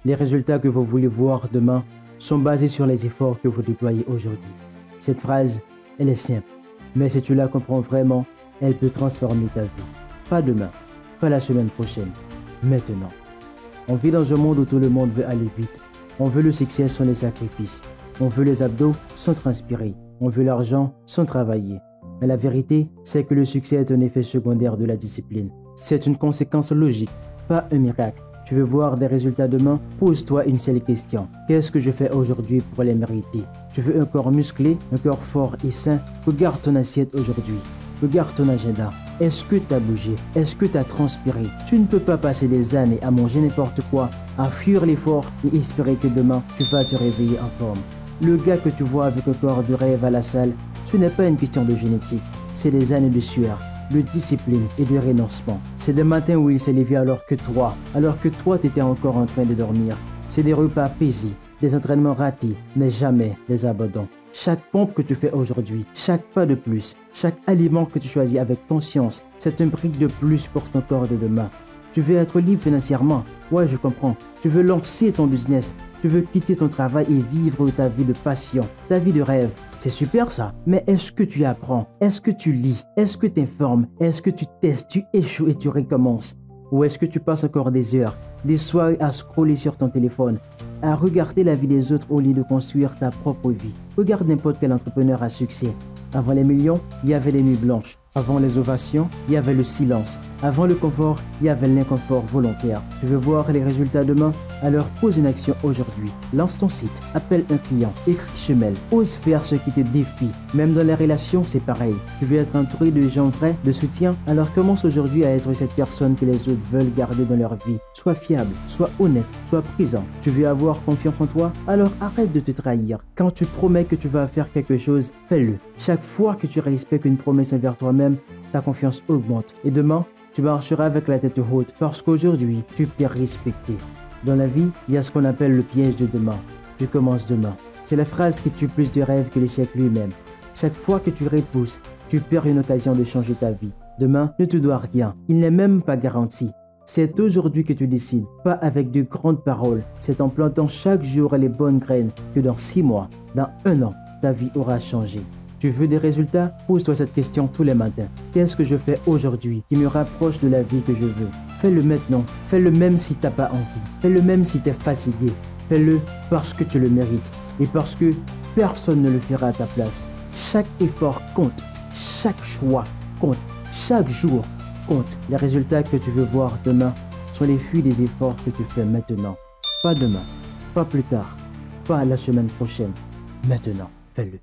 Les résultats que vous voulez voir demain sont basés sur les efforts que vous déployez aujourd'hui. Cette phrase, elle est simple, mais si tu la comprends vraiment, elle peut transformer ta vie. Pas demain, pas la semaine prochaine, maintenant. On vit dans un monde où tout le monde veut aller vite. On veut le succès sans les sacrifices. On veut les abdos sans transpirer. On veut l'argent sans travailler. Mais la vérité, c'est que le succès est un effet secondaire de la discipline. C'est une conséquence logique, pas un miracle. Tu veux voir des résultats demain? Pose-toi une seule question. Qu'est-ce que je fais aujourd'hui pour les mériter? Tu veux un corps musclé, un corps fort et sain? Regarde ton assiette aujourd'hui. Regarde ton agenda. Est-ce que tu as bougé? Est-ce que tu as transpiré? Tu ne peux pas passer des années à manger n'importe quoi, à fuir l'effort et espérer que demain, tu vas te réveiller en forme. Le gars que tu vois avec un corps de rêve à la salle, ce n'est pas une question de génétique. C'est des années de sueur, de discipline et de renoncement. C'est des matins où il s'est levé alors que toi t'étais encore en train de dormir. C'est des repas paisibles, des entraînements ratés, mais jamais des abandons. Chaque pompe que tu fais aujourd'hui, chaque pas de plus, chaque aliment que tu choisis avec conscience, c'est un brique de plus pour ton corps de demain. Tu veux être libre financièrement? Ouais, je comprends. Tu veux lancer ton business. Tu veux quitter ton travail et vivre ta vie de passion, ta vie de rêve. C'est super ça. Mais est-ce que tu apprends? Est-ce que tu lis? Est-ce que tu informes? Est-ce que tu testes, tu échoues et tu recommences? Ou est-ce que tu passes encore des heures, des soirées à scroller sur ton téléphone, à regarder la vie des autres au lieu de construire ta propre vie? Regarde n'importe quel entrepreneur à succès. Avant les millions, il y avait les nuits blanches. Avant les ovations, il y avait le silence. Avant le confort, il y avait l'inconfort volontaire. Tu veux voir les résultats demain? Alors pose une action aujourd'hui. Lance ton site, appelle un client, écris chemin, ose faire ce qui te défie. Même dans les relations, c'est pareil. Tu veux être entouré de gens vrais, de soutien? Alors commence aujourd'hui à être cette personne que les autres veulent garder dans leur vie. Sois fiable, sois honnête, sois présent. Tu veux avoir confiance en toi? Alors arrête de te trahir. Quand tu promets que tu vas faire quelque chose, fais-le. Chaque fois que tu respectes une promesse envers toi-même, ta confiance augmente. Et demain, tu marcheras avec la tête haute parce qu'aujourd'hui, tu t'es respecté. Dans la vie, il y a ce qu'on appelle le piège de demain. Je commence demain. C'est la phrase qui tue plus de rêves que l'échec lui-même. Chaque fois que tu repousses, tu perds une occasion de changer ta vie. Demain ne te doit rien. Il n'est même pas garanti. C'est aujourd'hui que tu décides, pas avec de grandes paroles. C'est en plantant chaque jour les bonnes graines que dans 6 mois, dans 1 an, ta vie aura changé. Tu veux des résultats? Pose-toi cette question tous les matins. Qu'est-ce que je fais aujourd'hui qui me rapproche de la vie que je veux? Fais-le maintenant. Fais-le même si tu n'as pas envie. Fais-le même si tu es fatigué. Fais-le parce que tu le mérites et parce que personne ne le fera à ta place. Chaque effort compte. Chaque choix compte. Chaque jour compte. Les résultats que tu veux voir demain sont les fruits des efforts que tu fais maintenant. Pas demain, pas plus tard, pas la semaine prochaine. Maintenant, fais-le.